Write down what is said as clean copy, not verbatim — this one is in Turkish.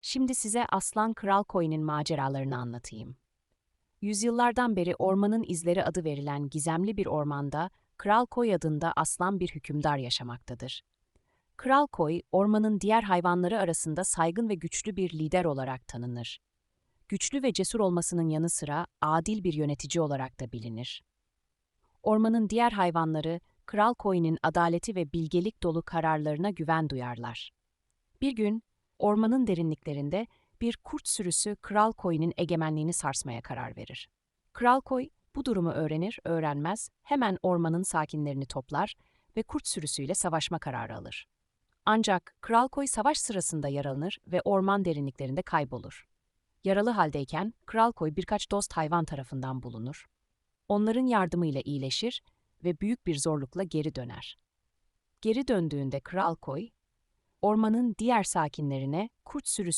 Şimdi size Aslan Kral Koyun'un maceralarını anlatayım. Yüzyıllardan beri ormanın izleri adı verilen gizemli bir ormanda Kral Koy adında aslan bir hükümdar yaşamaktadır. Kral Koy, ormanın diğer hayvanları arasında saygın ve güçlü bir lider olarak tanınır. Güçlü ve cesur olmasının yanı sıra adil bir yönetici olarak da bilinir. Ormanın diğer hayvanları Kral Koyun'un adaleti ve bilgelik dolu kararlarına güven duyarlar. Bir gün, ormanın derinliklerinde bir kurt sürüsü Kral Koyun'un egemenliğini sarsmaya karar verir. Kral Koy, bu durumu öğrenmez hemen ormanın sakinlerini toplar ve kurt sürüsüyle savaşma kararı alır. Ancak Kral Koy savaş sırasında yaralanır ve orman derinliklerinde kaybolur. Yaralı haldeyken Kral Koy birkaç dost hayvan tarafından bulunur. Onların yardımıyla iyileşir ve büyük bir zorlukla geri döner. Geri döndüğünde Kral Koy, ormanın diğer sakinlerine kurt sürüsünün